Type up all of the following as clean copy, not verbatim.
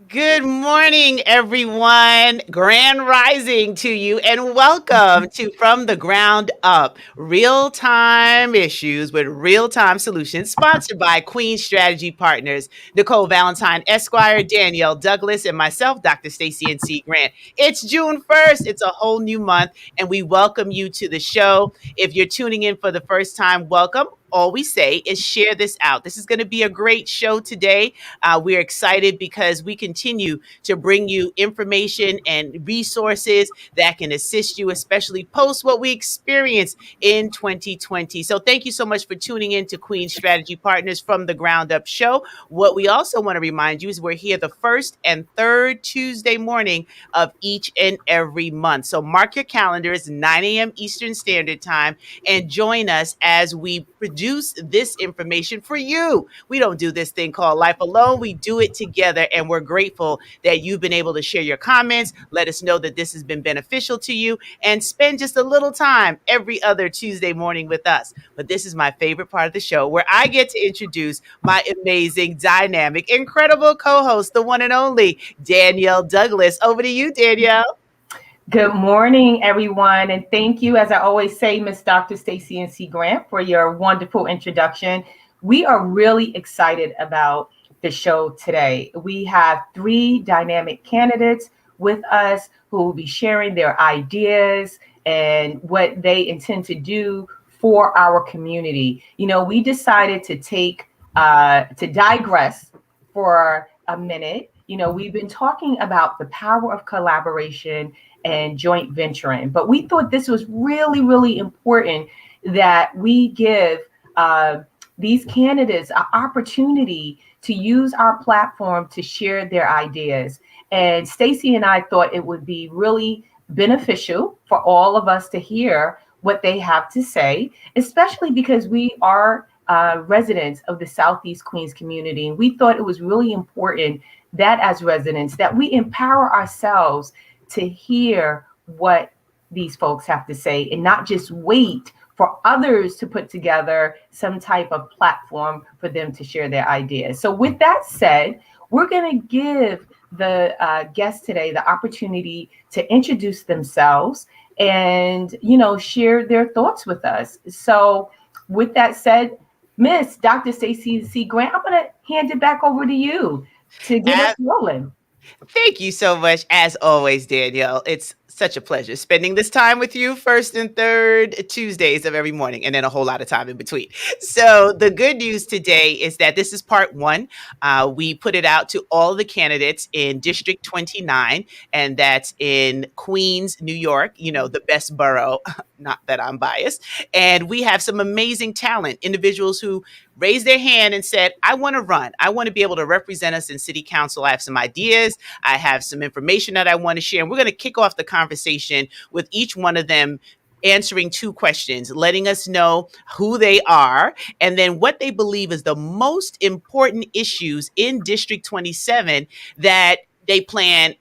Good morning, everyone. Grand rising to you, and welcome to From the Ground Up Real Time Issues with Real Time Solutions, sponsored by Queen Strategy Partners, Nicole Valentine, Esquire, Danielle Douglas, and myself, Dr. Stacey N.C. Grant. It's June 1st, it's a whole new month, and we welcome you to the show. If you're tuning in for the first time, welcome. All we say is share this out. This is going to be a great show today. We're excited because we continue to bring you information and resources that can assist you, especially post what we experienced in 2020. So thank you so much for tuning in to Queen Strategy Partners from the Ground Up Show. What we also want to remind you is we're here the first and third Tuesday morning of each and every month. So mark your calendars, 9 a.m. Eastern Standard Time, and join us as we produce this information for you. We don't do this thing called life alone. We do it together, and we're grateful that you've been able to share your comments. Let us know that this has been beneficial to you, and spend just a little time every other Tuesday morning with us. But this is my favorite part of the show, where I get to introduce my amazing, dynamic, incredible co-host, the one and only Danielle Douglas. Over to you, Danielle. Good morning, everyone, and thank you, as I always say, Miss Dr. Stacey N.C. Grant, for your wonderful introduction. We are really excited about the show today. We have three dynamic candidates with us who will be sharing their ideas and what they intend to do for our community. You know, we decided to digress for a minute. You know, we've been talking about the power of collaboration and joint venturing. But we thought this was really, really important that we give these candidates an opportunity to use our platform to share their ideas. And Stacey and I thought it would be really beneficial for all of us to hear what they have to say, especially because we are residents of the Southeast Queens community. And we thought it was really important that as residents, that we empower ourselves to hear what these folks have to say and not just wait for others to put together some type of platform for them to share their ideas. So with that said, we're going to give the guests today the opportunity to introduce themselves and, you know, share their thoughts with us. So with that said, Miss Dr. Stacey C. Grant, I'm going to hand it back over to you to get us rolling. Thank you so much, as always, Danielle. It's such a pleasure spending this time with you first and third Tuesdays of every morning, and then a whole lot of time in between. So, the good news today is that this is part one. We put it out to all the candidates in District 29, and that's in Queens, New York, you know, the best borough. Not that I'm biased. And we have some amazing talent, individuals who raised their hand and said, I want to run. I want to be able to represent us in city council. I have some ideas. I have some information that I want to share. And we're going to kick off the conversation with each one of them answering two questions, letting us know who they are and then what they believe is the most important issues in District 27 that they plan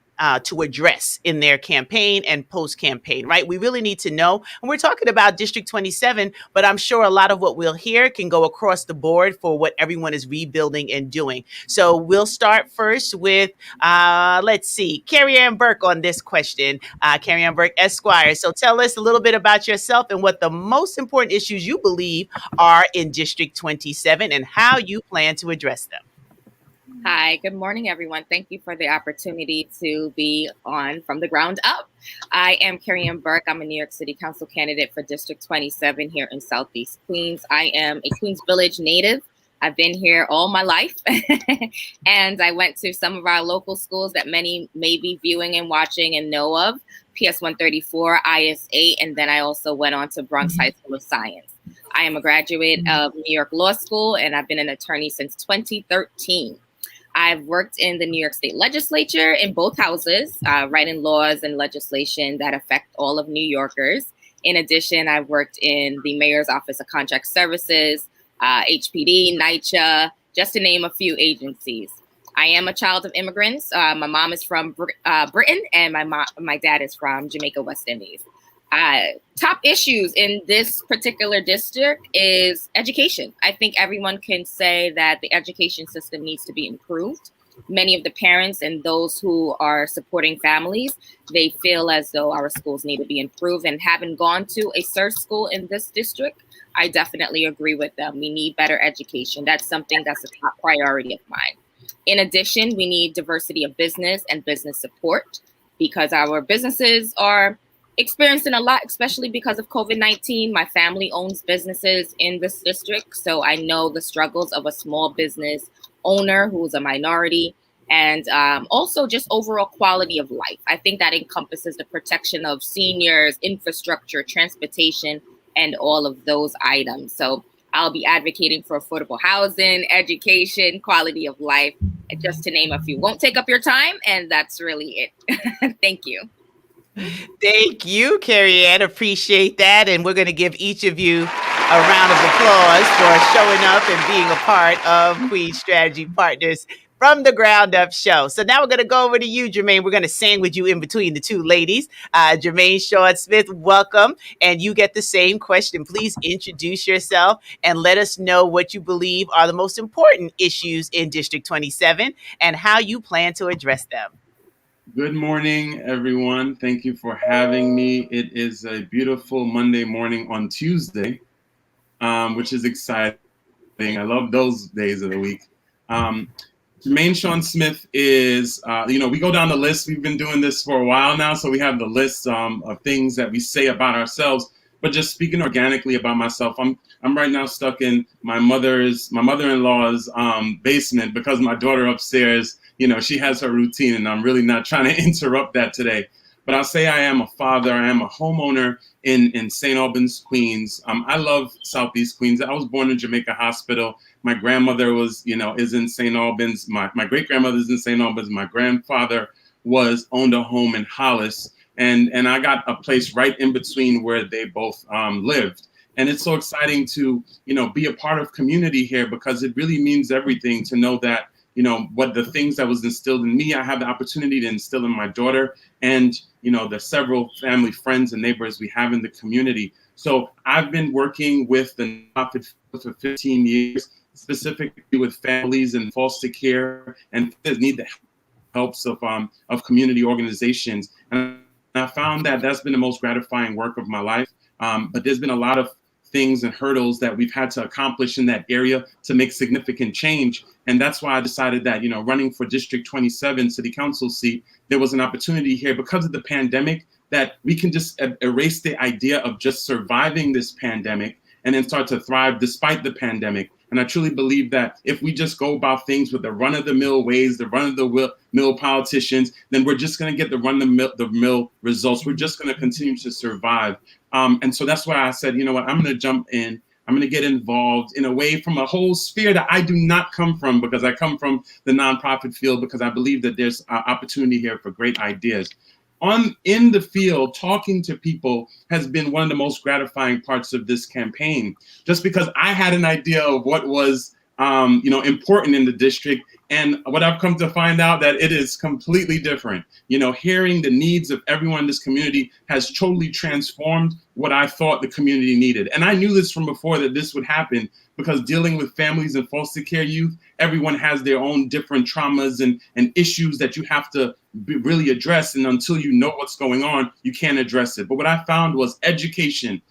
to address in their campaign and post-campaign, right? We really need to know. And we're talking about District 27, but I'm sure a lot of what we'll hear can go across the board for what everyone is rebuilding and doing. So we'll start first with, let's see, Carrie Ann Burke on this question. Carrie Ann Burke, Esquire. So tell us a little bit about yourself and what the most important issues you believe are in District 27 and how you plan to address them. Hi, good morning, everyone. Thank you for the opportunity to be on From the Ground Up. I am Carrie Ann Burke. I'm a New York City Council candidate for District 27 here in Southeast Queens. I am a Queens Village native. I've been here all my life, and I went to some of our local schools that many may be viewing and watching and know of, PS 134, IS 8, and then I also went on to Bronx High School of Science. I am a graduate of New York Law School, and I've been an attorney since 2013. I've worked in the New York State Legislature in both houses, writing laws and legislation that affect all of New Yorkers. In addition, I've worked in the Mayor's Office of Contract Services, HPD, NYCHA, just to name a few agencies. I am a child of immigrants. My mom is from Britain, and my dad is from Jamaica, West Indies. Top issues in this particular district is education. I think everyone can say that the education system needs to be improved. many of the parents and those who are supporting families, they feel as though our schools need to be improved. And having gone to a SERS school in this district, I definitely agree with them. We need better education. That's something that's a top priority of mine. In addition, we need diversity of business and business support because our businesses are experiencing a lot, especially because of COVID-19. My family owns businesses in this district, so I know the struggles of a small business owner who's a minority, and also just overall quality of life. I think that encompasses the protection of seniors, infrastructure, transportation, and all of those items. So I'll be advocating for affordable housing, education, quality of life, just to name a few. Won't take up your time, and that's really it. Thank you. Thank you, Carrie Ann. Appreciate that. And we're going to give each of you a round of applause for showing up and being a part of Queen Strategy Partners from the Ground Up show. So now we're going to go over to you, Jermaine. We're going to sandwich you in between the two ladies. Jermaine Shawn Smith, welcome. And you get the same question. Please introduce yourself and let us know what you believe are the most important issues in District 27 and how you plan to address them. Good morning, everyone. Thank you for having me. It is a beautiful Monday morning on Tuesday, which is exciting. I love those days of the week. Jermaine Shawn Smith is, we go down the list. We've been doing this for a while now, so we have the list of things that we say about ourselves. But just speaking organically about myself, I'm right now stuck in my mother-in-law's basement because my daughter upstairs, she has her routine, and I'm really not trying to interrupt that today. But I'll say I am a father. I am a homeowner in St. Albans, Queens. I love Southeast Queens. I was born in Jamaica Hospital. My grandmother is in St. Albans. My great-grandmother is in St. Albans. My grandfather owned a home in Hollis. And I got a place right in between where they both lived. And it's so exciting to, be a part of community here because it really means everything to know that, what the things that was instilled in me, I have the opportunity to instill in my daughter and, the several family friends and neighbors we have in the community. So I've been working with the nonprofit for 15 years, specifically with families in foster care and that need the helps of community organizations. And I found that that's been the most gratifying work of my life. But there's been a lot of things and hurdles that we've had to accomplish in that area to make significant change. And that's why I decided that, running for District 27 City Council seat, there was an opportunity here because of the pandemic that we can just erase the idea of just surviving this pandemic and then start to thrive despite the pandemic. And I truly believe that if we just go about things with the run-of-the-mill ways, the run-of-the-mill politicians, then we're just going to get the run-of-the-mill results. We're just going to continue to survive. And so that's why I said, I'm going to jump in. I'm going to get involved in a way from a whole sphere that I do not come from because I come from the nonprofit field because I believe that there's opportunity here for great ideas. In the field, talking to people has been one of the most gratifying parts of this campaign, just because I had an idea of what was, important in the district. And what I've come to find out that it is completely different. Hearing the needs of everyone in this community has totally transformed what I thought the community needed. And I knew this from before that this would happen because dealing with families and foster care youth, everyone has their own different traumas and issues that you have to really address. And until you know what's going on, you can't address it. But what I found was education,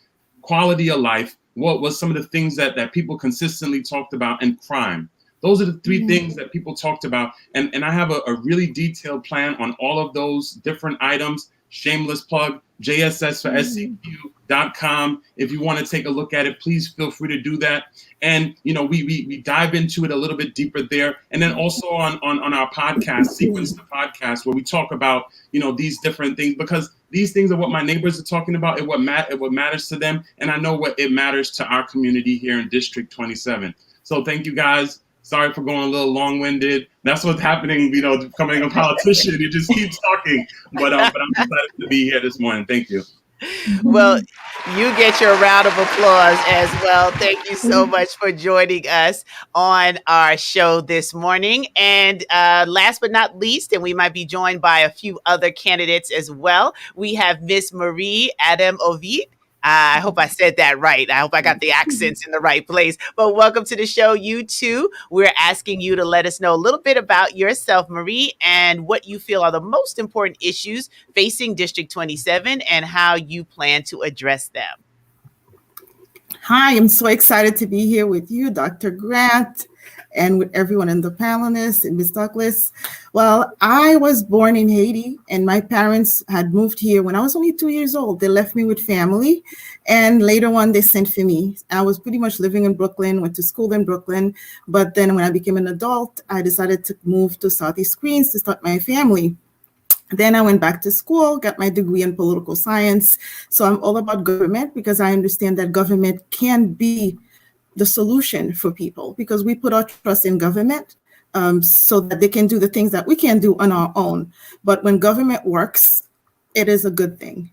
quality of life, what was some of the things that people consistently talked about, and crime. Those are the three things that people talked about. And I have a really detailed plan on all of those different items. Shameless plug, jssforseq.com. If you want to take a look at it, please feel free to do that. And, we dive into it a little bit deeper there. And then also on our podcast, Sequence the Podcast, where we talk about, these different things, because these things are what my neighbors are talking about. What matters to them. And I know what it matters to our community here in District 27. So thank you guys. Sorry for going a little long-winded. That's what's happening, becoming a politician. You just keep talking. But I'm excited to be here this morning. Thank you. Well, you get your round of applause as well. Thank you so much for joining us on our show this morning. And last but not least, and we might be joined by a few other candidates as well, we have Miss Marie Adam Ovid. I hope I said that right. I hope I got the accents in the right place. But welcome to the show, you two. We're asking you to let us know a little bit about yourself, Marie, and what you feel are the most important issues facing District 27 and how you plan to address them. Hi, I'm so excited to be here with you, Dr. Grant, and with everyone in the panelists and Ms. Douglas. Well, I was born in Haiti, and my parents had moved here when I was only 2 years old. They left me with family, and later on, they sent for me. I was pretty much living in Brooklyn, went to school in Brooklyn, but then when I became an adult, I decided to move to Southeast Queens to start my family. Then I went back to school, got my degree in political science. So I'm all about government because I understand that government can be the solution for people because we put our trust in government so that they can do the things that we can't do on our own. But when government works, it is a good thing.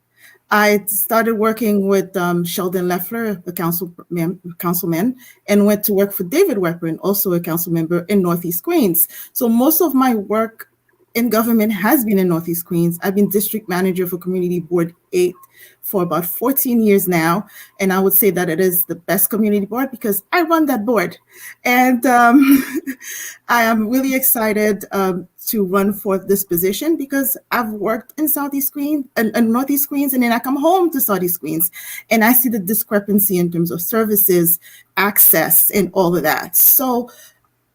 I started working with Sheldon Leffler, a councilman, and went to work for David Weprin, also a council member in Northeast Queens. So most of my work in government has been in Northeast Queens. I've been district manager for Community Board 8 for about 14 years now. And I would say that it is the best community board because I run that board. And I am really excited to run for this position because I've worked in Southeast Queens and Northeast Queens, and then I come home to Southeast Queens and I see the discrepancy in terms of services, access, and all of that. So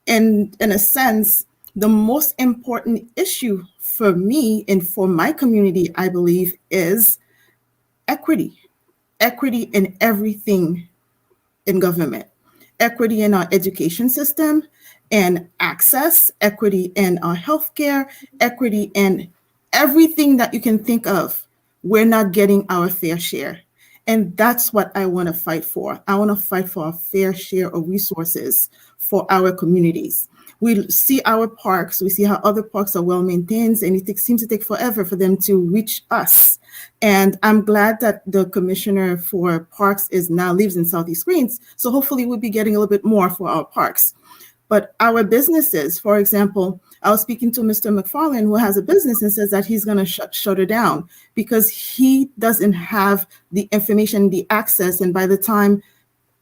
in a sense, the most important issue for me and for my community, I believe, is equity. Equity in everything in government. Equity in our education system and access, equity in our healthcare, equity in everything that you can think of. We're not getting our fair share. And that's what I want to fight for. I want to fight for a fair share of resources for our communities. We see our parks, we see how other parks are well maintained, and it seems to take forever for them to reach us. And I'm glad that the commissioner for parks now lives in Southeast Queens. So hopefully we'll be getting a little bit more for our parks. But our businesses, for example, I was speaking to Mr. McFarland, who has a business and says that he's going to shut it down because he doesn't have the information, the access. And by the time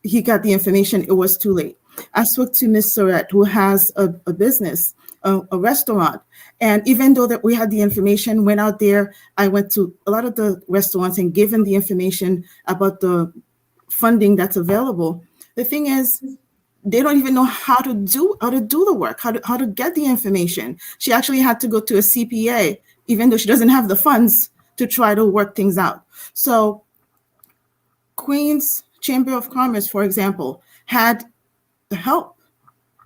he got the information, it was too late. I spoke to Ms. Surratt, who has a business, a restaurant. And even though that we had the information, went out there, I went to a lot of the restaurants and gave them the information about the funding that's available. The thing is, they don't even know how to do the work, how to get the information. She actually had to go to a CPA, even though she doesn't have the funds to try to work things out. So Queens Chamber of Commerce, for example, had help,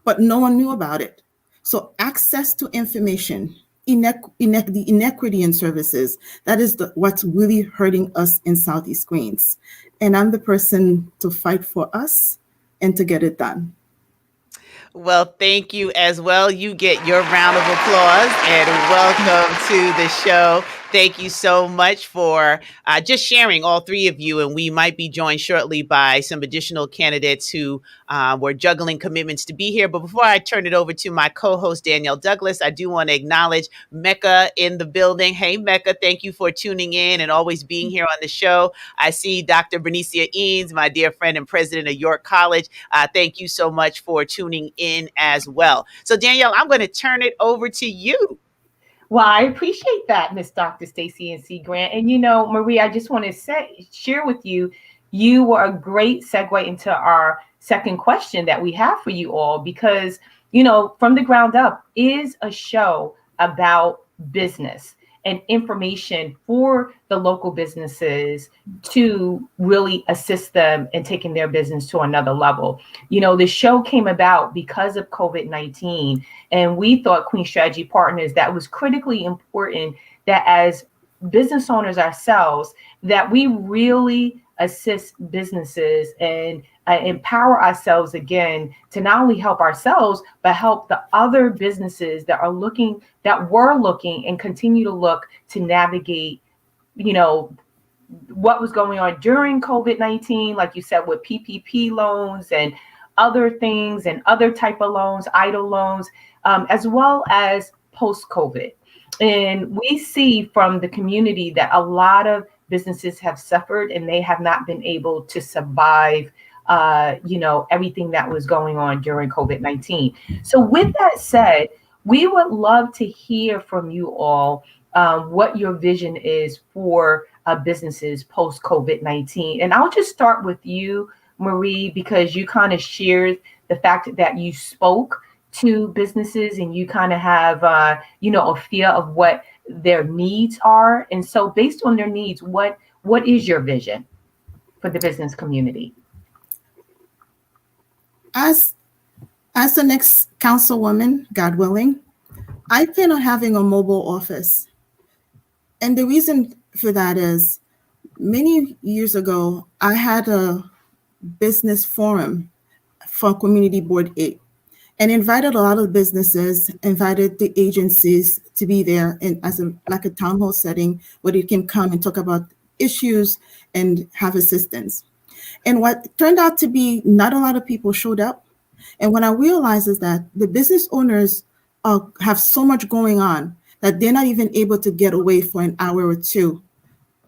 but no one knew about it. So access to information, the inequity in services, that is what's really hurting us in Southeast Queens. And I'm the person to fight for us and to get it done. Well, thank you as well. You get your round of applause and welcome to the show. Thank you so much for just sharing, all three of you. And we might be joined shortly by some additional candidates who were juggling commitments to be here. But before I turn it over to my co-host, Danielle Douglas, I do want to acknowledge Mecca in the building. Hey, Mecca, thank you for tuning in and always being here on the show. I see Dr. Bernicia Eanes, my dear friend and president of York College. Thank you so much for tuning in as well. So, Danielle, I'm going to turn it over to you. Well, I appreciate that, Miss Dr. Stacey N.C. Grant. And, you know, Marie, I just want to share with you, you were a great segue into our second question that we have for you all, because, you know, From the Ground Up is a show about business and information for the local businesses to really assist them in taking their business to another level. You know, the show came about because of COVID-19, and we thought Queen Strategy Partners that was critically important that as business owners ourselves, that we really assist businesses and empower ourselves again to not only help ourselves, but help the other businesses that were looking and continue to look to navigate, you know, what was going on during COVID-19, like you said, with PPP loans and other things and other type of loans, EIDL loans, as well as post-COVID. And we see from the community that a lot of businesses have suffered and they have not been able to survive, everything that was going on during COVID-19. So with that said, we would love to hear from you all what your vision is for businesses post COVID-19. And I'll just start with you, Marie, because you kind of shared the fact that you spoke to businesses and you kind of have, a fear of what their needs are. And so based on their needs, what is your vision for the business community? As the next councilwoman, God willing, I plan on having a mobile office. And the reason for that is many years ago, I had a business forum for Community Board 8 and invited a lot of businesses, invited the agencies to be there and as like a town hall setting where you can come and talk about issues and have assistance. And what turned out to be not a lot of people showed up. And what I realized is that the business owners have so much going on that they're not even able to get away for an hour or two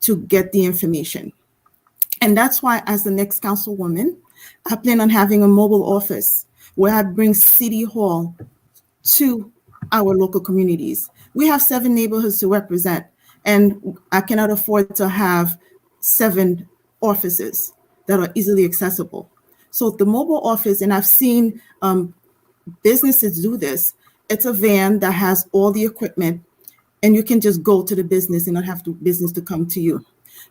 to get the information. And that's why, as the next councilwoman, I plan on having a mobile office where I bring City Hall to our local communities. We have 7 neighborhoods to represent, and I cannot afford to have 7 offices that are easily accessible. So the mobile office, and I've seen businesses do this, it's a van that has all the equipment, and you can just go to the business and not have the business to come to you.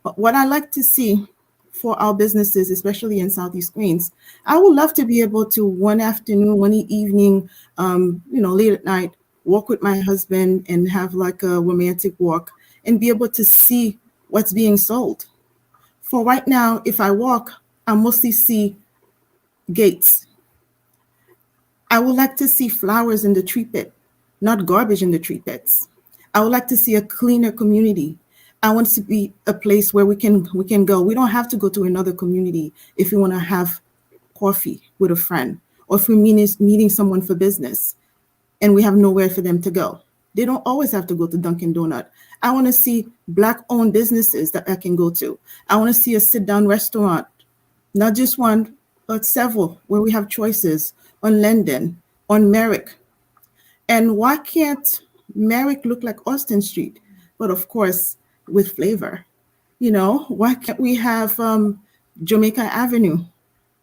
But what I like to see for our businesses, especially in Southeast Queens, I would love to be able to one afternoon, one evening, late at night, walk with my husband and have like a romantic walk and be able to see what's being sold. For right now, if I walk, I mostly see gates. I would like to see flowers in the tree pit, not garbage in the tree pits. I would like to see a cleaner community. I want it to be a place where we can go. We don't have to go to another community if we want to have coffee with a friend, or if we're meeting someone for business and we have nowhere for them to go. They don't always have to go to Dunkin' Donut. I want to see Black-owned businesses that I can go to. I want to see a sit-down restaurant, not just one, but several, where we have choices on Linden, on Merrick. And why can't Merrick look like Austin Street? But of course, with flavor. Why can't we have Jamaica Avenue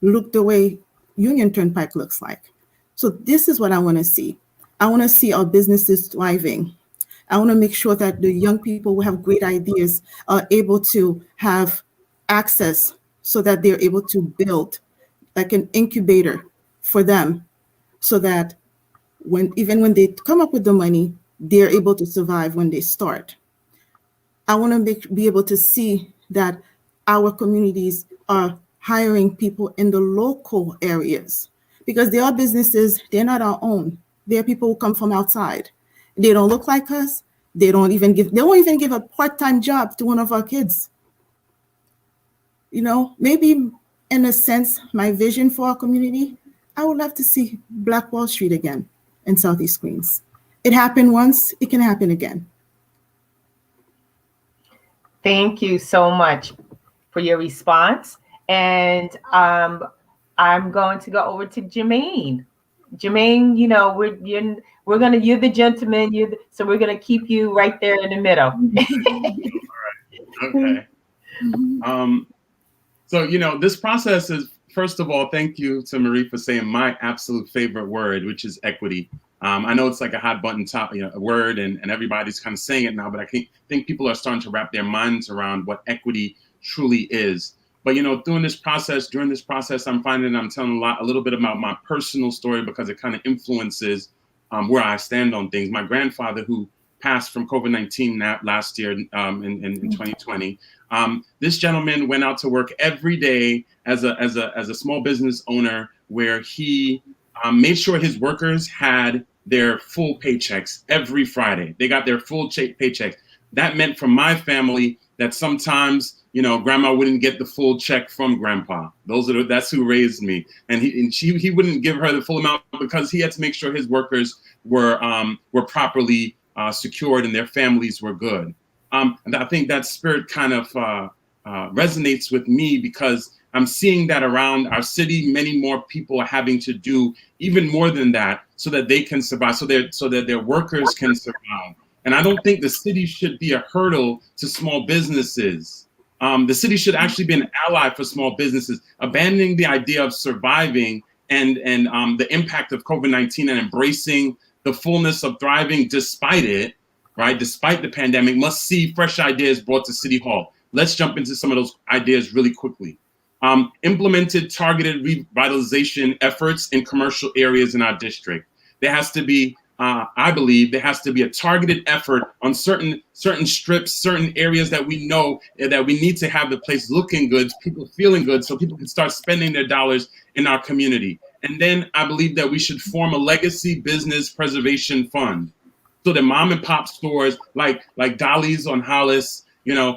look the way Union Turnpike looks like? So this is what I want to see. I want to see our businesses thriving. I want to make sure that the young people who have great ideas are able to have access so that they're able to build like an incubator for them, so that even when they come up with the money, they're able to survive when they start. I want to be able to see that our communities are hiring people in the local areas, because there are businesses, they're not our own. There are people who come from outside. They don't look like us. They won't even give a part-time job to one of our kids. Maybe in a sense, my vision for our community, I would love to see Black Wall Street again in Southeast Queens. It happened once, it can happen again. Thank you so much for your response. And I'm going to go over to Jermaine. Jermaine, you're the gentleman, so we're gonna keep you right there in the middle. All right. Okay. So this process is, first of all, thank you to Marie for saying my absolute favorite word, which is equity. I know it's like a hot button word, and everybody's kind of saying it now, but I think people are starting to wrap their minds around what equity truly is. But during this process, I'm finding I'm telling a little bit about my personal story, because it kind of influences where I stand on things. My grandfather, who passed from COVID-19 last year in 2020, this gentleman went out to work every day as a small business owner, where he made sure his workers had their full paychecks every Friday. They got their full paychecks. That meant for my family that sometimes, grandma wouldn't get the full check from grandpa. That's who raised me. And he wouldn't give her the full amount, because he had to make sure his workers were properly secured and their families were good. And I think that spirit kind of resonates with me, because I'm seeing that around our city, many more people are having to do even more than that so that they can survive, so that their workers can survive. And I don't think the city should be a hurdle to small businesses. The city should actually be an ally for small businesses, abandoning the idea of surviving and the impact of COVID-19 and embracing the fullness of thriving despite it, right? Despite the pandemic, must see fresh ideas brought to City Hall. Let's jump into some of those ideas really quickly. Implemented targeted revitalization efforts in commercial areas in our district. There has to be, I believe, there has to be a targeted effort on certain strips, certain areas that we know that we need to have the place looking good, people feeling good, so people can start spending their dollars in our community. And then I believe that we should form a legacy business preservation fund, so that mom and pop stores like Dolly's on Hollis,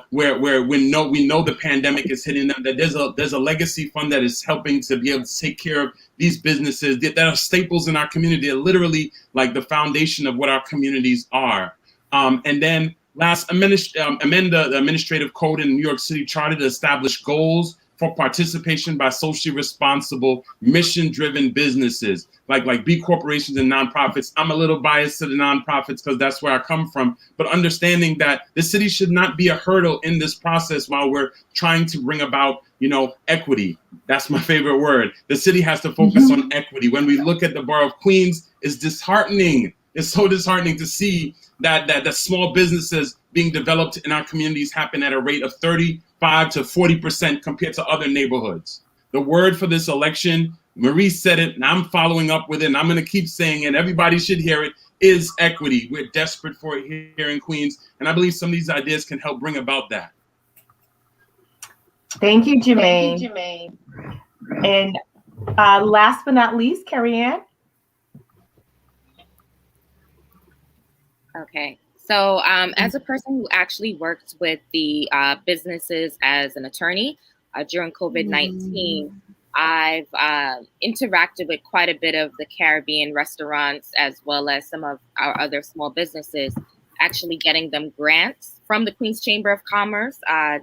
where we know the pandemic is hitting them, that there's a legacy fund that is helping to be able to take care of these businesses that are staples in our community. They're literally like the foundation of what our communities are. And then last, amend the administrative code in New York City Charter to establish goals for participation by socially responsible, mission-driven businesses, like B corporations and nonprofits. I'm a little biased to the nonprofits because that's where I come from, but understanding that the city should not be a hurdle in this process while we're trying to bring about, equity. That's my favorite word. The city has to focus on equity. When we look at the borough of Queens, it's disheartening. It's so disheartening to see that small businesses being developed in our communities happen at a rate of 35 to 40% compared to other neighborhoods. The word for this election, Marie said it, and I'm following up with it, and I'm going to keep saying it, everybody should hear it, is equity. We're desperate for it here in Queens, and I believe some of these ideas can help bring about that. Thank you, Jermaine. And last but not least, Carrie Ann. Okay. So as a person who actually worked with the businesses as an attorney during COVID-19, I've interacted with quite a bit of the Caribbean restaurants as well as some of our other small businesses, actually getting them grants from the Queens Chamber of Commerce.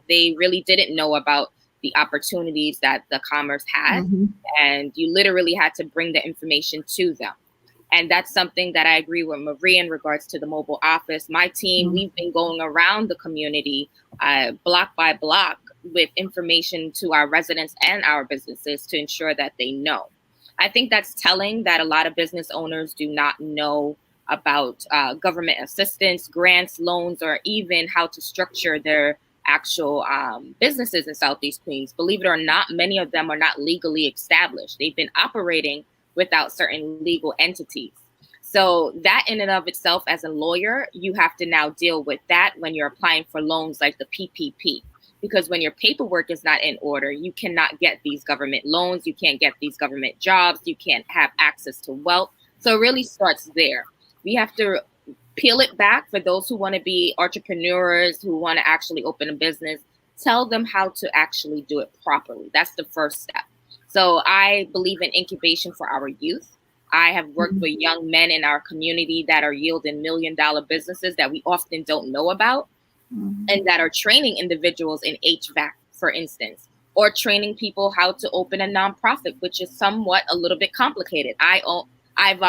They really didn't know about the opportunities that the Commerce had, and you literally had to bring the information to them. And that's something that I agree with Marie in regards to the mobile office. My team, we've been going around the community block by block with information to our residents and our businesses to ensure that they know. I think that's telling that a lot of business owners do not know about government assistance, grants, loans, or even how to structure their actual businesses in Southeast Queens. Believe it or not, many of them are not legally established. They've been operating without certain legal entities. So that in and of itself, as a lawyer, you have to now deal with that when you're applying for loans like the PPP. Because when your paperwork is not in order, you cannot get these government loans, you can't get these government jobs, you can't have access to wealth. So it really starts there. We have to peel it back for those who want to be entrepreneurs, who want to actually open a business. Tell them how to actually do it properly. That's the first step. So I believe in incubation for our youth. I have worked with young men in our community that are yielding $1 million businesses that we often don't know about, and that are training individuals in HVAC, for instance, or training people how to open a nonprofit, which is somewhat a little bit complicated. I've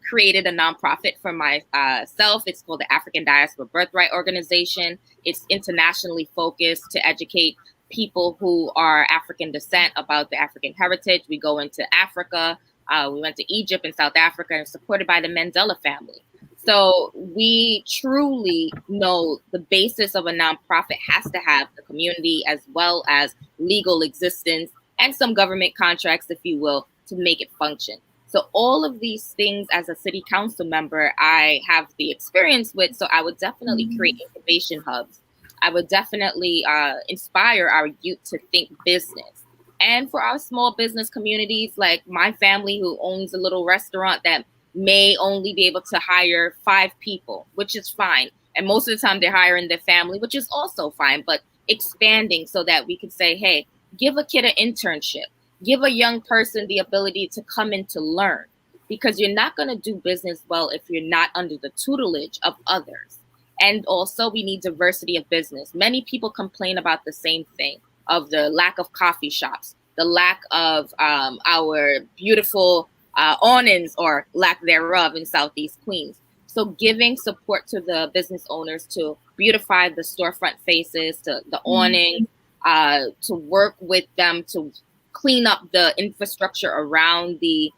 created a nonprofit for myself. It's called the African Diaspora Birthright Organization. It's internationally focused to educate people who are African descent about the African heritage. We go into Africa. We went to Egypt and South Africa, and supported by the Mandela family. So we truly know the basis of a nonprofit has to have the community as well as legal existence and some government contracts, if you will, to make it function. So all of these things as a city council member, I have the experience with. So I would definitely create incubation hubs. I would definitely inspire our youth to think business. And for our small business communities, like my family who owns a little restaurant that may only be able to hire 5 people, which is fine. And most of the time they're hiring their family, which is also fine, but expanding so that we could say, hey, give a kid an internship, give a young person the ability to come in to learn, because you're not going to do business well if you're not under the tutelage of others. And also we need diversity of business. Many people complain about the same thing, of the lack of coffee shops, the lack of our beautiful awnings or lack thereof in Southeast Queens. So giving support to the business owners to beautify the storefront faces, to the awning, to work with them to clean up the infrastructure around the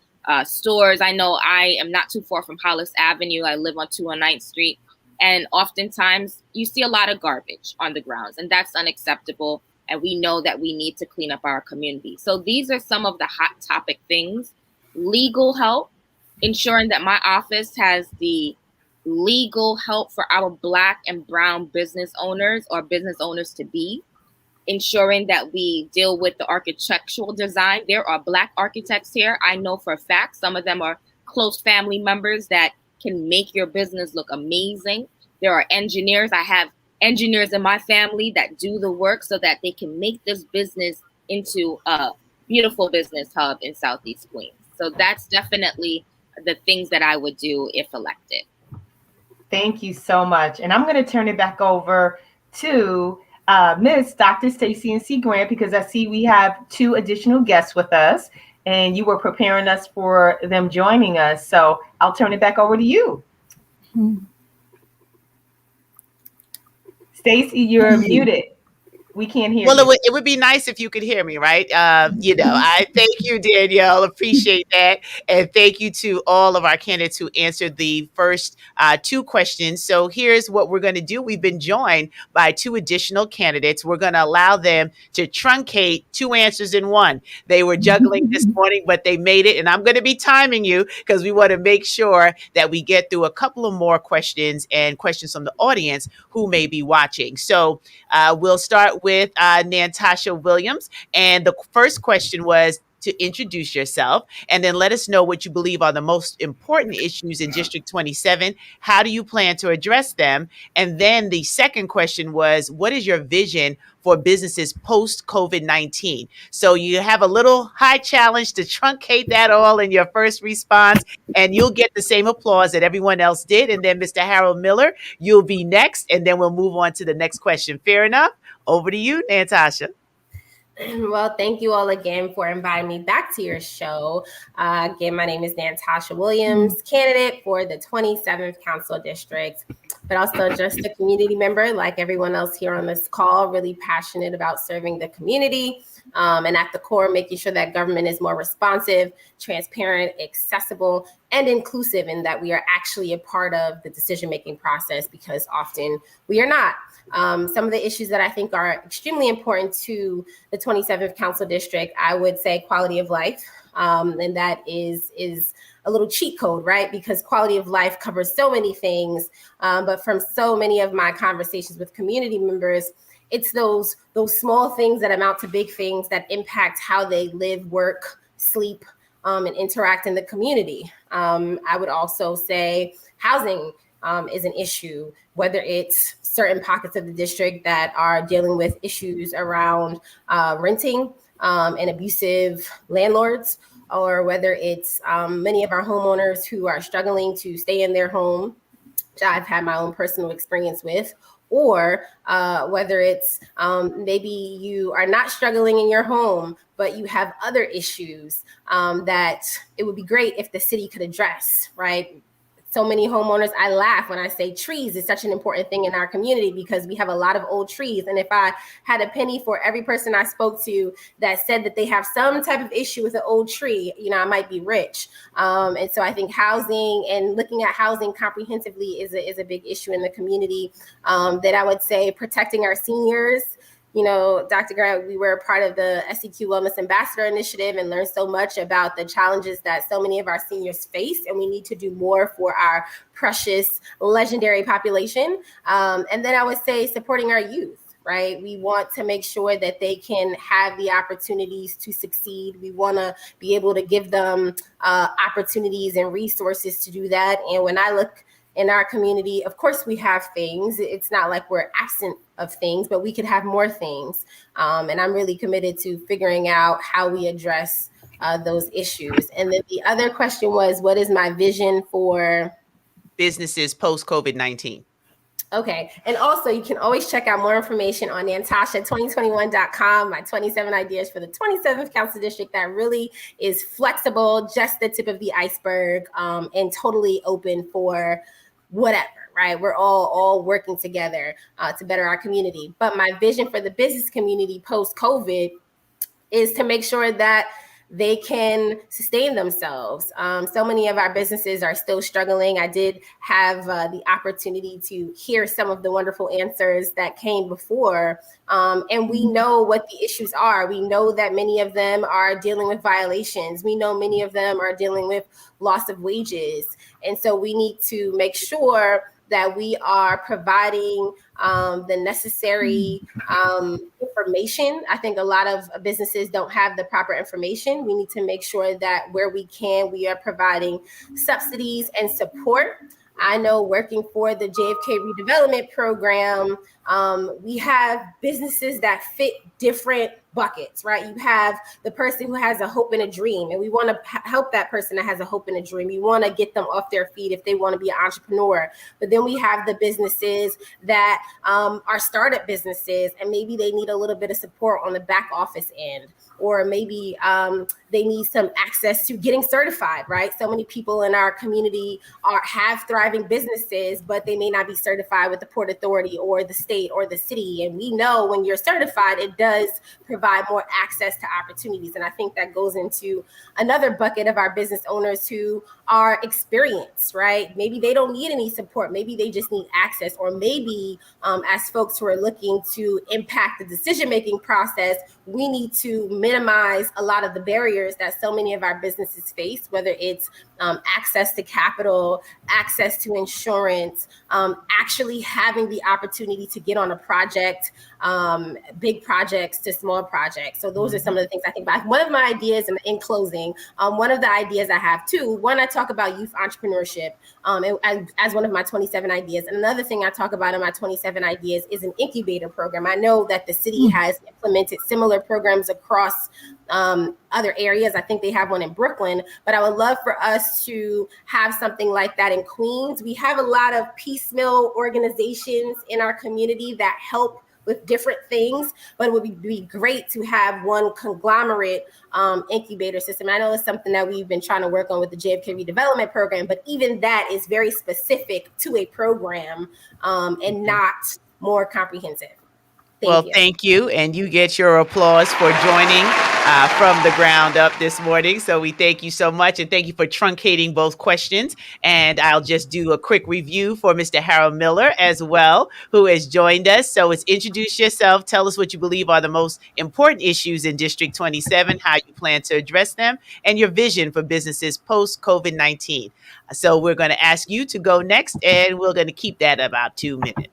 stores. I know I am not too far from Hollis Avenue. I live on 209th Street. And oftentimes you see a lot of garbage on the grounds, and that's unacceptable. And we know that we need to clean up our community. So these are some of the hot topic things. Legal help, ensuring that my office has the legal help for our Black and brown business owners or business owners to be. Ensuring that we deal with the architectural design. There are Black architects here. I know for a fact some of them are close family members that can make your business look amazing. There are engineers. I have engineers in my family that do the work so that they can make this business into a beautiful business hub in Southeast Queens. So that's definitely the things that I would do if elected. Thank you so much. And I'm going to turn it back over to Miss Dr. Stacey N.C. Grant, because I see we have 2 additional guests with us, and you were preparing us for them joining us. So I'll turn it back over to you. Stacey, you're muted. We can't hear you. Well, it would be nice if you could hear me, right? I thank you, Danielle. Appreciate that. And thank you to all of our candidates who answered the first 2 questions. So here's what we're going to do. We've been joined by 2 additional candidates. We're going to allow them to truncate 2 answers in one. They were juggling this morning, but they made it. And I'm going to be timing you because we want to make sure that we get through a couple of more questions and questions from the audience who may be watching. So we'll start with Natasha Williams. And the first question was to introduce yourself and then let us know what you believe are the most important issues in District 27. How do you plan to address them? And then the second question was, what is your vision for businesses post-COVID-19? So you have a little high challenge to truncate that all in your first response, and you'll get the same applause that everyone else did. And then Mr. Harold Miller, you'll be next, and then we'll move on to the next question. Fair enough? Over to you, Natasha. Well, thank you all again for inviting me back to your show. Again, my name is Natasha Williams, candidate for the 27th Council District, but also just a community member like everyone else here on this call, really passionate about serving the community. And at the core, making sure that government is more responsive, transparent, accessible, and inclusive, and that we are actually a part of the decision-making process, because often we are not. Some of the issues that I think are extremely important to the 27th Council District, I would say quality of life. And that is a little cheat code, right? Because quality of life covers so many things. But from so many of my conversations with community members, it's those small things that amount to big things that impact how they live, work, sleep, and interact in the community. I would also say housing is an issue, whether it's certain pockets of the district that are dealing with issues around renting and abusive landlords, or whether it's many of our homeowners who are struggling to stay in their home, which I've had my own personal experience with, or whether it's maybe you are not struggling in your home, but you have other issues that it would be great if the city could address, right? So many homeowners, I laugh when I say trees is such an important thing in our community, because we have a lot of old trees. And if I had a penny for every person I spoke to that said that they have some type of issue with an old tree, I might be rich. And so I think housing and looking at housing comprehensively is a big issue in the community. That I would say protecting our seniors. Dr. Grant, we were a part of the SEQ Wellness Ambassador Initiative and learned so much about the challenges that so many of our seniors face, and we need to do more for our precious, legendary population. And then I would say supporting our youth, right? We want to make sure that they can have the opportunities to succeed. We want to be able to give them opportunities and resources to do that. And when I look in our community, of course, we have things. It's not like we're absent of things, but we could have more things. And I'm really committed to figuring out how we address those issues. And then the other question was, what is my vision for businesses post-COVID-19? Okay. And also, you can always check out more information on Natasha2021.com, my 27 ideas for the 27th Council District that really is flexible, just the tip of the iceberg, and totally open for whatever, right? We're all working together to better our community. But my vision for the business community post-COVID is to make sure that they can sustain themselves. So many of our businesses are still struggling. I did have the opportunity to hear some of the wonderful answers that came before. And we know what the issues are. We know that many of them are dealing with violations. We know many of them are dealing with loss of wages. And so we need to make sure that we are providing the necessary information. I think a lot of businesses don't have the proper information. We need to make sure that where we can, we are providing subsidies and support. I know working for the JFK Redevelopment Program, we have businesses that fit different buckets, right? You have the person who has a hope and a dream, and we want to help that person that has a hope and a dream. We want to get them off their feet if they want to be an entrepreneur. But then we have the businesses that are startup businesses, and maybe they need a little bit of support on the back office end, or maybe they need some access to getting certified, right? So many people in our community have thriving businesses, but they may not be certified with the Port Authority or the state or the city. And we know when you're certified, it does provide more access to opportunities. And I think that goes into another bucket of our business owners who are experienced, right? Maybe they don't need any support. Maybe they just need access. Or maybe as folks who are looking to impact the decision-making process, we need to minimize a lot of the barriers that so many of our businesses face, whether it's access to capital, access to insurance, actually having the opportunity to get on a project, big projects to small projects. So those are some of the things I think about. One of my ideas in closing, one of the ideas I have too, one, I talk about youth entrepreneurship as one of my 27 ideas. And another thing I talk about in my 27 ideas is an incubator program. I know that the city has implemented similar programs across other areas. I think they have one in Brooklyn, but I would love for us to have something like that in Queens. We have a lot of piecemeal organizations in our community that help with different things, but it would be great to have one conglomerate incubator system. I know it's something that we've been trying to work on with the JFK Redevelopment Program, but even that is very specific to a program and not more comprehensive. Thank you. And you get your applause for joining from the ground up this morning. So we thank you so much. And thank you for truncating both questions. And I'll just do a quick review for Mr. Harold Miller as well, who has joined us. So it's introduce yourself. Tell us what you believe are the most important issues in District 27, how you plan to address them, and your vision for businesses post-COVID-19. So we're going to ask you to go next, and we're going to keep that about 2 minutes.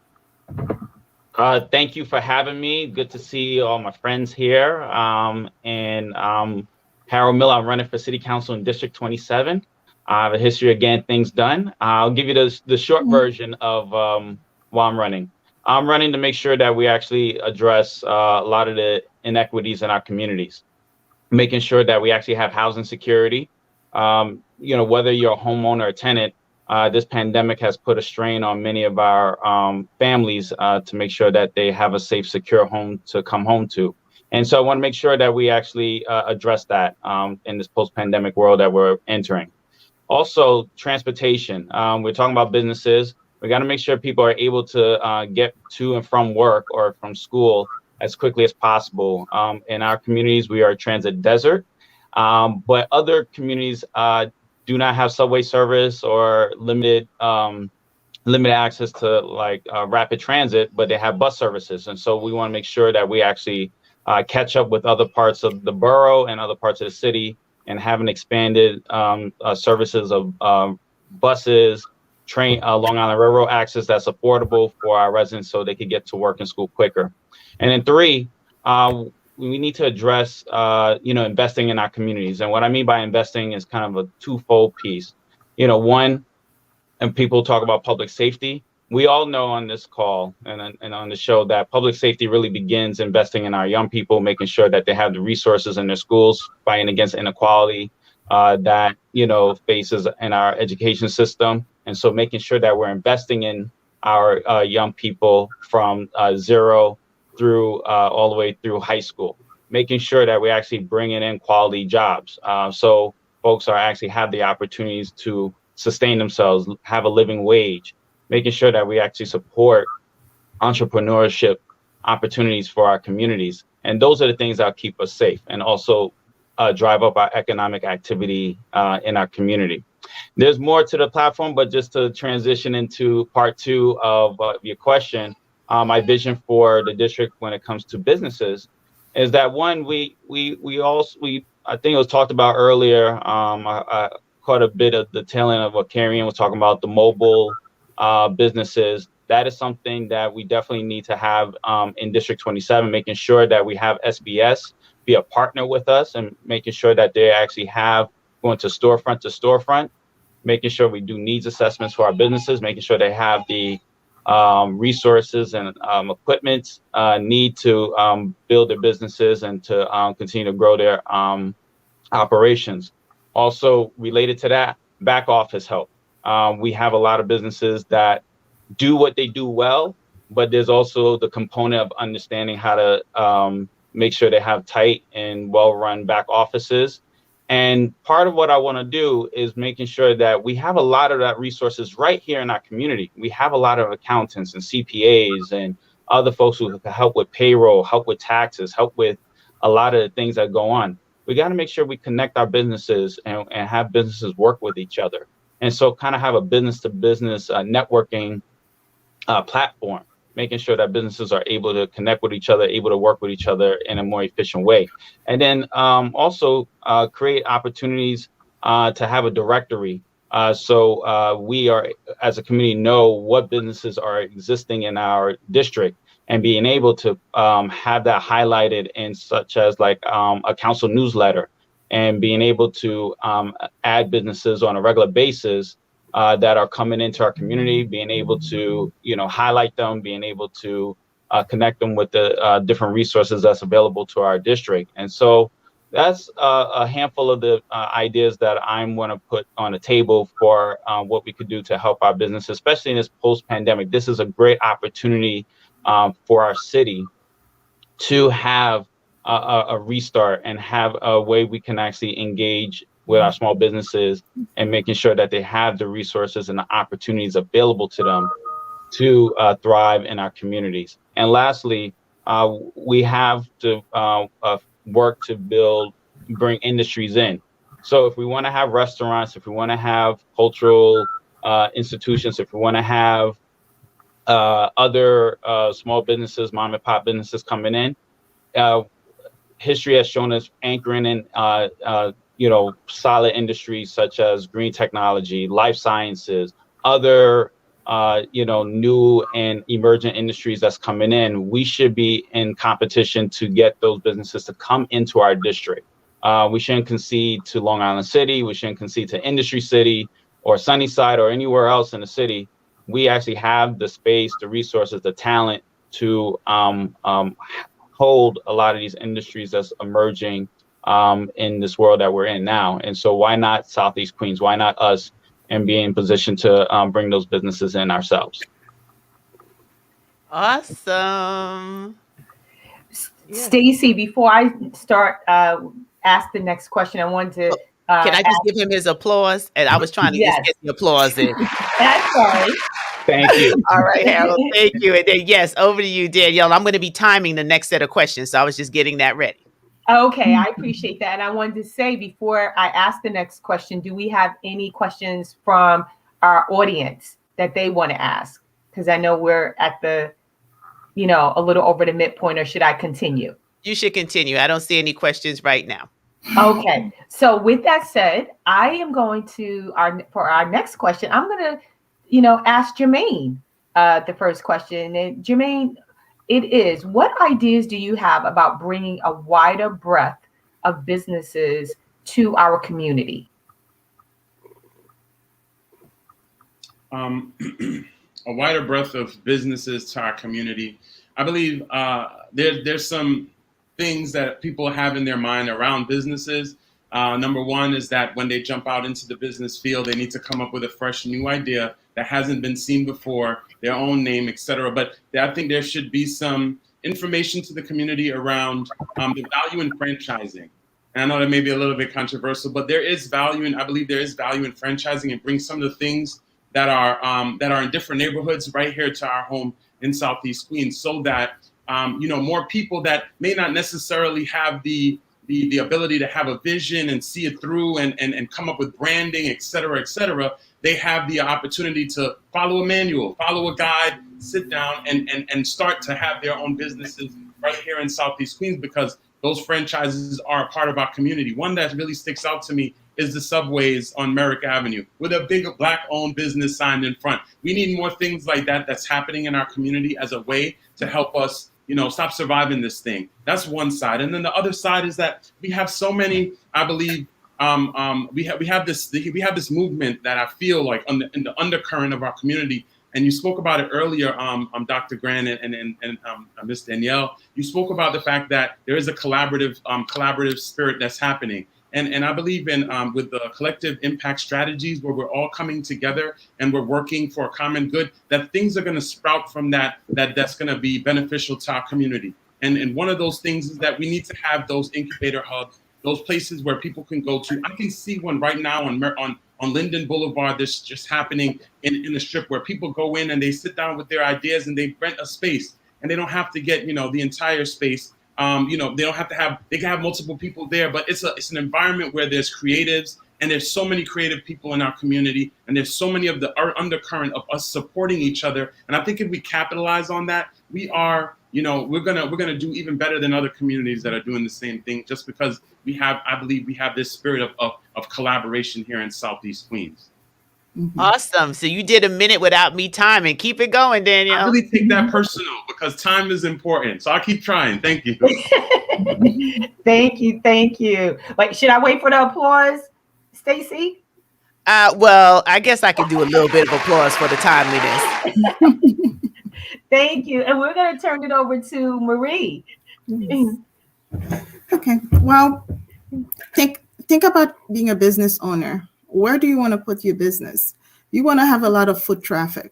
Thank you for having me. Good to see all my friends here. Harold Miller. I'm running for City Council in District 27. I have a history of getting things done. I'll give you the short version of why I'm running. I'm running to make sure that we actually address a lot of the inequities in our communities, making sure that we actually have housing security. Whether you're a homeowner or tenant, this pandemic has put a strain on many of our families to make sure that they have a safe, secure home to come home to. And so I want to make sure that we actually address that in this post-pandemic world that we're entering. Also, transportation. We're talking about businesses. We got to make sure people are able to get to and from work or from school as quickly as possible. In our communities, we are a transit desert, but other communities do not have subway service or limited access to rapid transit, but they have bus services. And so we want to make sure that we actually catch up with other parts of the borough and other parts of the city and have an expanded services of buses, train, Long Island Railroad access that's affordable for our residents so they could get to work and school quicker. And then 3, we need to address, investing in our communities. And what I mean by investing is kind of a twofold piece. One, and people talk about public safety. We all know on this call and on the show that public safety really begins investing in our young people, making sure that they have the resources in their schools, fighting against inequality that, faces in our education system. And so making sure that we're investing in our young people from zero through all the way through high school, making sure that we're actually bringing in quality jobs. So folks are actually have the opportunities to sustain themselves, have a living wage, making sure that we actually support entrepreneurship opportunities for our communities. And those are the things that keep us safe and also drive up our economic activity in our community. There's more to the platform, but just to transition into part two of your question, my vision for the district when it comes to businesses is that one, we I think it was talked about earlier. I caught a bit of the tail end of what Karian was talking about, the mobile businesses. That is something that we definitely need to have in District 27, making sure that we have SBS be a partner with us and making sure that they actually have going to storefront, making sure we do needs assessments for our businesses, making sure they have the resources and equipment need to build their businesses and to continue to grow their operations. Also related to that, back office help. We have a lot of businesses that do what they do well, but there's also the component of understanding how to make sure they have tight and well-run back offices. And part of what I want to do is making sure that we have a lot of that resources right here in our community. We have a lot of accountants and CPAs and other folks who can help with payroll, help with taxes, help with a lot of the things that go on. We got to make sure we connect our businesses and have businesses work with each other. And so kind of have a business-to-business networking platform, making sure that businesses are able to connect with each other, able to work with each other in a more efficient way. And then also create opportunities to have a directory. So we are, as a community, know what businesses are existing in our district and being able to have that highlighted in such as like a council newsletter and being able to add businesses on a regular basis that are coming into our community, being able to, highlight them, being able to connect them with the different resources that's available to our district. And so that's a handful of the ideas that I'm going to put on the table for what we could do to help our business, especially in this post-pandemic. This is a great opportunity for our city to have a restart and have a way we can actually engage with our small businesses and making sure that they have the resources and the opportunities available to them to thrive in our communities. And lastly, we have to work to bring industries in. So if we want to have restaurants, if we want to have cultural institutions, if we want to have other small businesses, mom and pop businesses coming in, history has shown us anchoring in solid industries such as green technology, life sciences, other new and emergent industries that's coming in. We should be in competition to get those businesses to come into our district. We shouldn't concede to Long Island City. We shouldn't concede to Industry City or Sunnyside or anywhere else in the city. We actually have the space, the resources, the talent to hold a lot of these industries that's emerging in this world that we're in now. And so why not Southeast Queens? Why not us, and be in position to bring those businesses in ourselves? Awesome. Stacy, before I start, ask the next question, I wanted to. Can I just give him his applause? And I was trying to just get the applause in. That's sorry. Thank you. All right, Harold. Thank you. And then, yes, over to you, Danielle. I'm going to be timing the next set of questions. So I was just getting that ready. Okay, I appreciate that. And I wanted to say before I ask the next question, do we have any questions from our audience that they want to ask? Because I know we're at the, a little over the midpoint, or should I continue? You should continue. I don't see any questions right now. Okay. So with that said, I am going to, for our next question, I'm going to, ask Jermaine the first question. And Jermaine, it is, what ideas do you have about bringing a wider breadth of businesses to our community? A wider breadth of businesses to our community. I believe there's some things that people have in their mind around businesses. Number one is that when they jump out into the business field, they need to come up with a fresh new idea that hasn't been seen before, their own name, etc. But I think there should be some information to the community around the value in franchising. And I know that may be a little bit controversial, but there is value in, I believe there is value in franchising and bring some of the things that are in different neighborhoods right here to our home in Southeast Queens, so that more people that may not necessarily have the ability to have a vision and see it through and come up with branding, et cetera, they have the opportunity to follow a manual, follow a guide, sit down and start to have their own businesses right here in Southeast Queens, because those franchises are a part of our community. One that really sticks out to me is the Subways on Merrick Avenue with a big Black-owned business sign in front. We need more things like that that's happening in our community as a way to help us stop surviving this thing. That's one side. And then the other side is that we have so many, I believe, we have this movement that I feel like in the undercurrent of our community. And you spoke about it earlier, Dr. Grant and Ms. Danielle. You spoke about the fact that there is a collaborative spirit that's happening. And I believe in with the collective impact strategies, where we're all coming together and we're working for a common good, that things are going to sprout from that's going to be beneficial to our community. And one of those things is that we need to have those incubator hubs, those places where people can go to. I can see one right now on Linden Boulevard that's just happening in the Strip, where people go in and they sit down with their ideas and they rent a space, and they don't have to get the entire space. They don't have to they can have multiple people there, but it's an environment where there's creatives, and there's so many creative people in our community, and there's so many of the undercurrent of us supporting each other. And I think if we capitalize on that, we are, we're gonna do even better than other communities that are doing the same thing, just because I believe we have this spirit of collaboration here in Southeast Queens. Mm-hmm. Awesome. So you did a minute without me timing. Keep it going, Danielle. I really take that personal, because time is important. So I keep trying. Thank you. Thank you. Like, should I wait for the applause, Stacey? Well, I guess I can do a little bit of applause for the timeliness. Thank you. And we're going to turn it over to Marie. Yes. Okay. Well, think about being a business owner. Where do you want to put your business? You want to have a lot of foot traffic.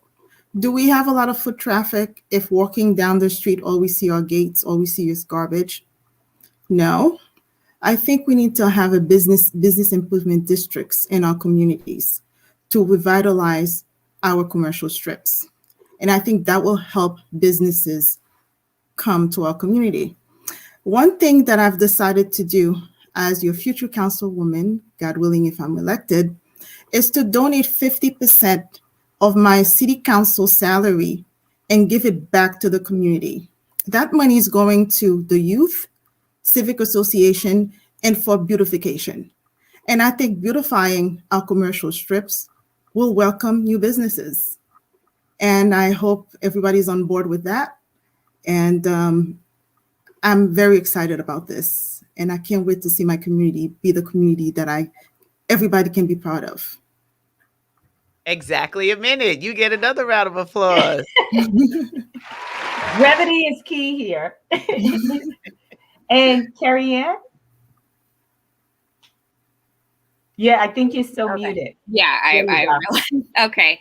Do we have a lot of foot traffic if walking down the street, all we see are gates, all we see is garbage? No. I think we need to have a business improvement districts in our communities to revitalize our commercial strips. And I think that will help businesses come to our community. One thing that I've decided to do as your future councilwoman, God willing, if I'm elected, is to donate 50% of my city council salary and give it back to the community. That money is going to the youth, civic association, and for beautification. And I think beautifying our commercial strips will welcome new businesses. And I hope everybody's on board with that. And I'm very excited about this. And I can't wait to see my community be the community that everybody can be proud of. Exactly a minute. You get another round of applause. Brevity is key here. And Carrie Ann? Yeah, I think you're still muted. Yeah, I realized. Okay.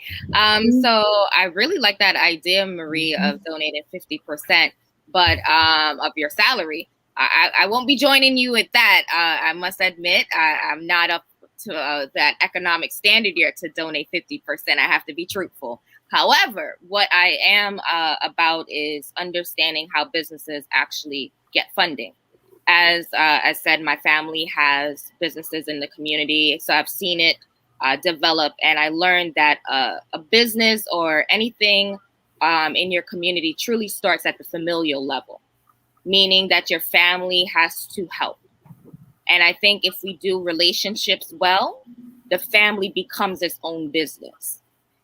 So I really like that idea, Marie, of donating 50%, but of your salary. I won't be joining you with that. I must admit, I'm not up to that economic standard yet to donate 50%. I have to be truthful. However, what I am about is understanding how businesses actually get funding. As said, my family has businesses in the community, so I've seen it develop, and I learned that a business or anything in your community truly starts at the familial level, meaning that your family has to help. And I think if we do relationships well, the family becomes its own business.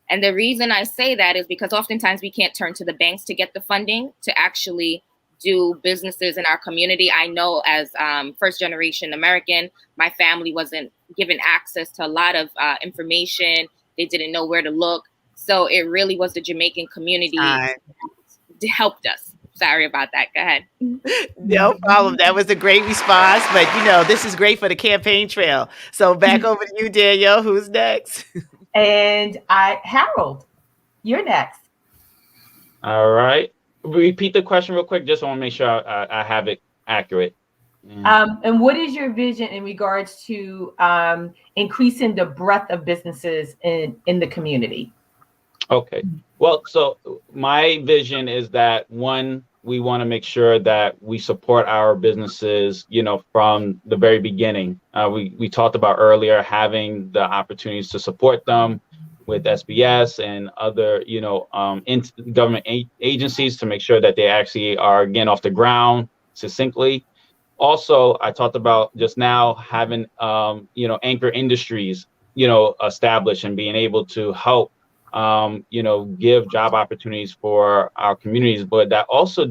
And the reason I say that is because oftentimes we can't turn to the banks to get the funding to actually do businesses in our community. I know as first generation American, my family wasn't given access to a lot of information. They didn't know where to look. So it really was the Jamaican community that helped us. Sorry about that. Go ahead. No problem. That was a great response. But, this is great for the campaign trail. So back over to you, Danielle. Who's next? And Harold, you're next. All right. Repeat the question real quick. Just want to make sure I have it accurate. And what is your vision in regards to increasing the breadth of businesses in the community? Okay. Well, so my vision is that, one, we want to make sure that we support our businesses, from the very beginning. We talked about earlier having the opportunities to support them with SBS and other, government agencies to make sure that they actually are getting off the ground succinctly. Also, I talked about just now having, anchor industries, established and being able to help, give job opportunities for our communities, but that also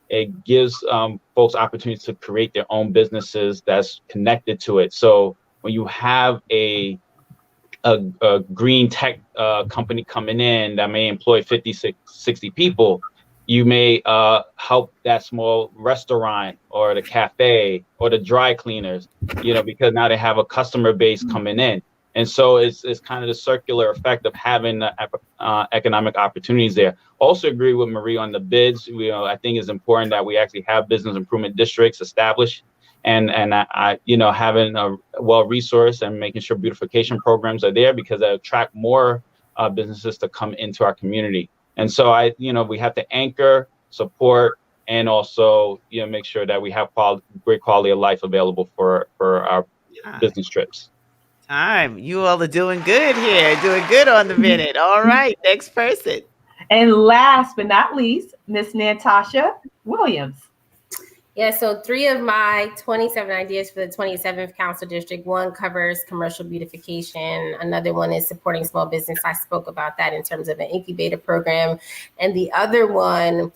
it gives folks opportunities to create their own businesses that's connected to it. So when you have a green tech company coming in that may employ 50, 60 people, you may help that small restaurant or the cafe or the dry cleaners, because now they have a customer base coming in. And so it's kind of the circular effect of having economic opportunities there. Also agree with Marie on the bids. I think it's important that we actually have business improvement districts established, and having a well-resourced and making sure beautification programs are there, because they attract more businesses to come into our community. And so we have to anchor, support, and also make sure that we have great quality of life available for our business trips. You all are doing good here, doing good on the minute. All right, next person. And last but not least, Miss Natasha Williams. Yeah, so 3 of my 27 ideas for the 27th Council District. One covers commercial beautification. Another one is supporting small business. I spoke about that in terms of an incubator program. And the other one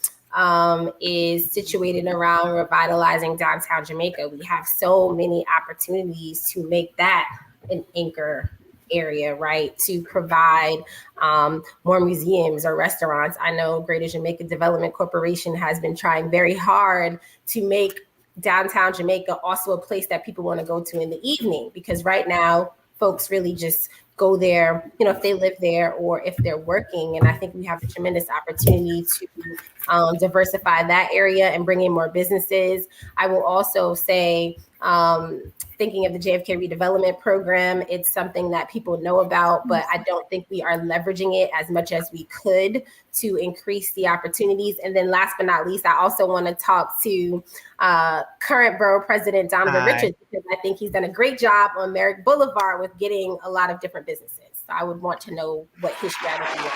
is situated around revitalizing downtown Jamaica. We have so many opportunities to make that an anchor area, right, to provide more museums or restaurants. I know Greater Jamaica Development Corporation has been trying very hard to make downtown Jamaica also a place that people want to go to in the evening, because right now folks really just go there, if they live there or if they're working. And I think we have a tremendous opportunity to diversify that area and bring in more businesses. I will also say, thinking of the JFK redevelopment program, it's something that people know about, but I don't think we are leveraging it as much as we could to increase the opportunities. And then last but not least, I also want to talk to current borough president, Donovan Richards, because I think he's done a great job on Merrick Boulevard with getting a lot of different businesses. So I would want to know what his strategy is.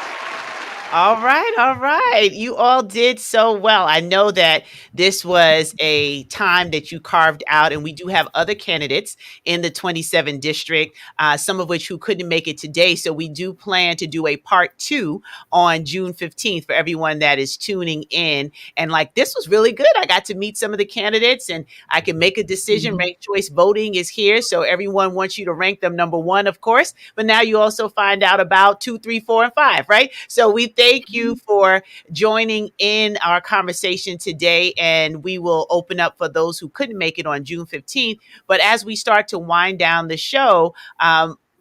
All right. You all did so well. I know that this was a time that you carved out, and we do have other candidates in the 27 district, some of which who couldn't make it today. So we do plan to do a part 2 on June 15th for everyone that is tuning in. And this was really good. I got to meet some of the candidates, and I can make a decision. Ranked choice voting is here. So everyone wants you to rank them number 1, of course. But now you also find out about 2, 3, 4, and 5, right? So we thank you for joining in our conversation today, and we will open up for those who couldn't make it on June 15th. But as we start to wind down the show,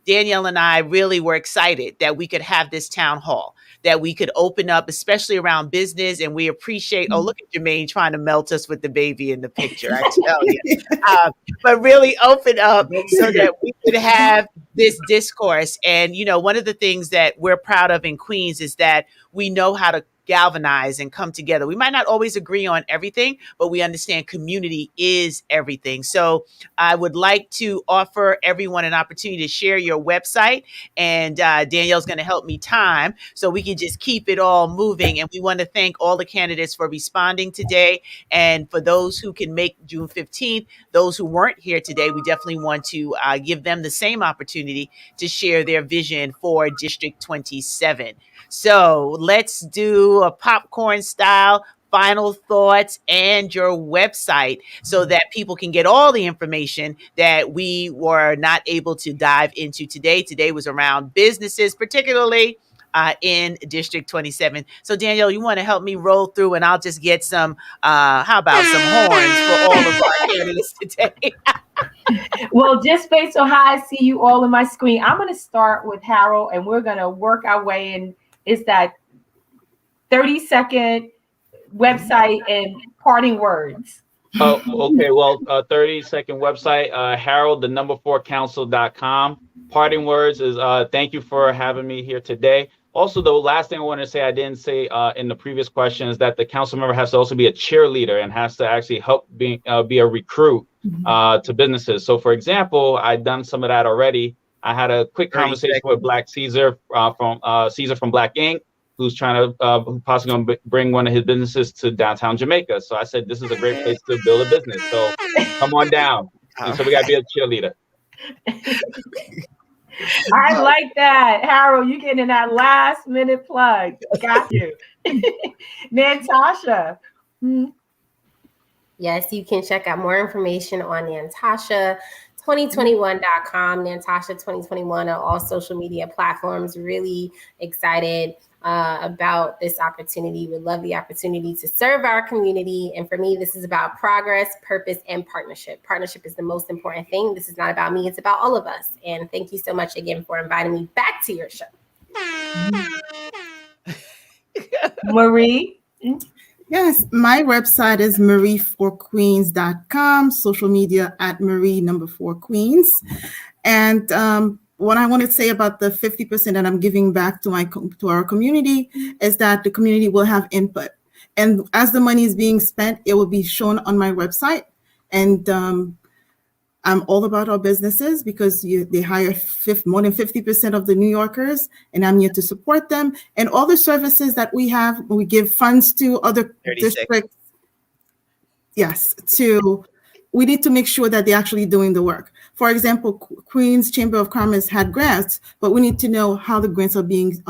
Danielle and I really were excited that we could have this town hall, that we could open up, especially around business. And we appreciate, look at Jermaine trying to melt us with the baby in the picture, I tell you. But really open up so that we could have this discourse. And, one of the things that we're proud of in Queens is that we know how to galvanize and come together. We might not always agree on everything, but we understand community is everything. So I would like to offer everyone an opportunity to share your website, and Danielle's going to help me time so we can just keep it all moving. And we want to thank all the candidates for responding today. And for those who can make June 15th, those who weren't here today, we definitely want to give them the same opportunity to share their vision for District 27. So let's do a popcorn style final thoughts and your website so that people can get all the information that we were not able to dive into today. Today was around businesses, particularly in District 27. So Danielle, you want to help me roll through, and I'll just get some, how about some horns for all of our candidates today? Well, just based on how I see you all on my screen, I'm going to start with Harold, and we're going to work our way in. It's that 30-second website and parting words. Oh, okay. Well, 30-second website, harold4council.com. Parting words is thank you for having me here today. Also, the last thing I want to say, I didn't say in the previous question, is that the council member has to also be a cheerleader and has to actually help be a recruit to businesses. So, for example, I've done some of that already. I had a quick conversation with Black Caesar from Black Ink, who's trying to possibly going to bring one of his businesses to downtown Jamaica. So I said, this is a great place to build a business. So come on down. And so we got to be a cheerleader. I like that. Harold, you getting in that last minute plug. Got you. Natasha. Yes, you can check out more information on Natasha2021.com, Natasha2021 on all social media platforms. Really excited about this opportunity. We love the opportunity to serve our community. And for me, this is about progress, purpose, and partnership. Partnership is the most important thing. This is not about me, it's about all of us. And thank you so much again for inviting me back to your show. Marie. Yes, my website is marie4queens.com, social media at Marie4Queens. And what I want to say about the 50% that I'm giving back to our community is that the community will have input. And as the money is being spent, it will be shown on my website. And I'm all about our businesses because they hire more than 50% of the New Yorkers, and I'm here to support them. And all the services that we have, we give funds to other districts. Yes, we need to make sure that they're actually doing the work. For example, Queens Chamber of Commerce had grants, but we need to know how the grants are being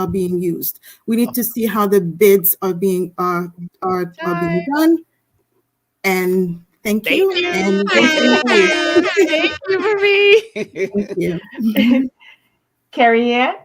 used. We need to see how the bids are being done. And thank you. And Thank you, Marie. Thank you. Carrie Ann.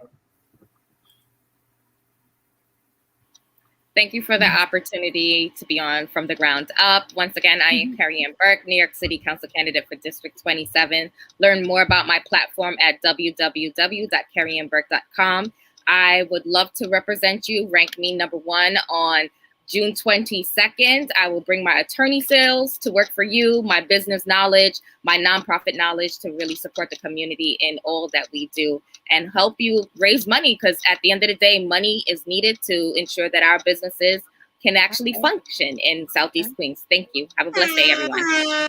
Thank you for the opportunity to be on From the Ground Up. Once again, I am Carrie Ann Burke, New York City Council candidate for District 27. Learn more about my platform at www.carrieannburke.com. I would love to represent you. Rank me #1 on June 22nd. I will bring my attorney skills to work for you, my business knowledge, my nonprofit knowledge to really support the community in all that we do and help you raise money, because at the end of the day, money is needed to ensure that our businesses can actually function in Southeast Queens. Thank you. Have a blessed day, everyone.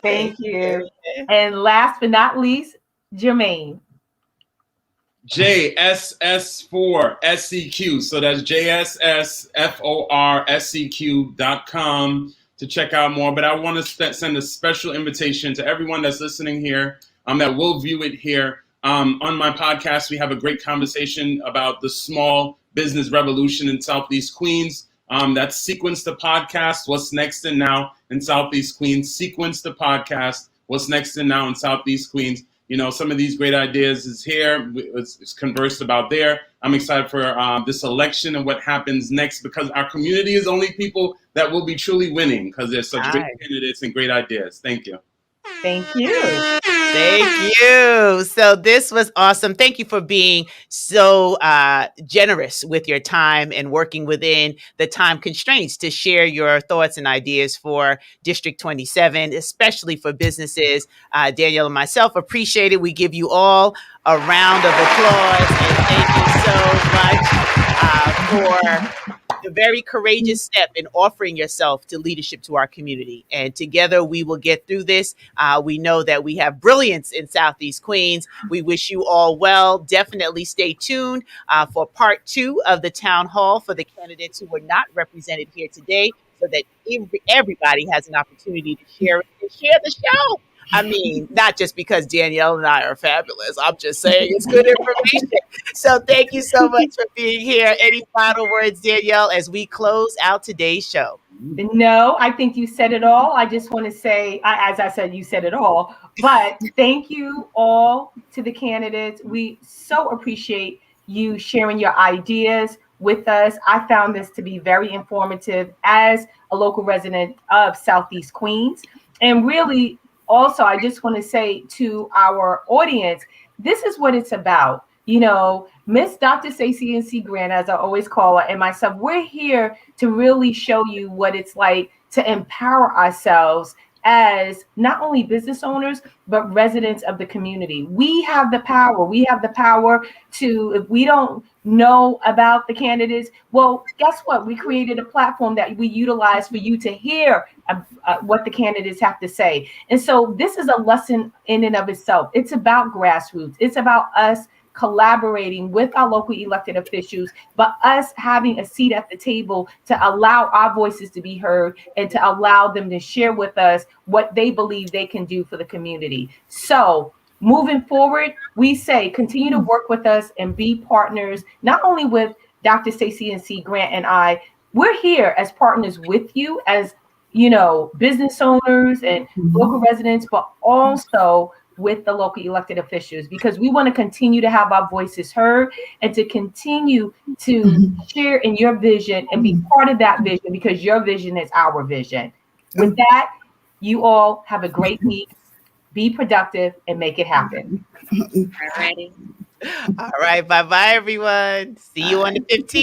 Thank you. And last but not least, Jermaine. JSS4SEQ. So that's JSSFORSEQ.com to check out more. But I want to send a special invitation to everyone that's listening here that will view it here. On my podcast, we have a great conversation about the small business revolution in Southeast Queens. That's Sequence the Podcast, What's Next and Now in Southeast Queens. Sequence the Podcast, What's Next and Now in Southeast Queens. You know, some of these great ideas is here. It's conversed about there. I'm excited for this election and what happens next, because our community is only people that will be truly winning, because there's such great candidates and great ideas. Thank you. Thank you. Thank you. So this was awesome. Thank you for being so generous with your time and working within the time constraints to share your thoughts and ideas for District 27, especially for businesses. Danielle and myself appreciate it. We give you all a round of applause, and thank you so much for the very courageous step in offering yourself to leadership to our community. And together we will get through this. We know that we have brilliance in Southeast Queens. We wish you all well. Definitely stay tuned for part 2 of the town hall for the candidates who were not represented here today, so that everybody has an opportunity to share the show. I mean, not just because Danielle and I are fabulous. I'm just saying it's good information. So thank you so much for being here. Any final words, Danielle, as we close out today's show? No, I think you said it all. I just want to say, as I said, you said it all. But thank you all to the candidates. We so appreciate you sharing your ideas with us. I found this to be very informative as a local resident of Southeast Queens. And really, also, I just want to say to our audience, this is what it's about. You know, Miss Dr. Stacey N.C. Grant, as I always call her, and myself, we're here to really show you what it's like to empower ourselves as not only business owners, but residents of the community. We have the power. We have the power to, if we don't know about the candidates, well, guess what? We created a platform that we utilize for you to hear what the candidates have to say. And so this is a lesson in and of itself. It's about grassroots. It's about us collaborating with our local elected officials, but us having a seat at the table to allow our voices to be heard and to allow them to share with us what they believe they can do for the community. So moving forward, we say continue to work with us and be partners, not only with Dr. Stacey N.C. Grant and I, we're here as partners with you as, you know, business owners and local residents, but also with the local elected officials, because we want to continue to have our voices heard and to continue to share in your vision and be part of that vision, because your vision is our vision. With that, you all have a great week. Be productive and make it happen. Alrighty. All right. Bye-bye, everyone. See you on the 15th.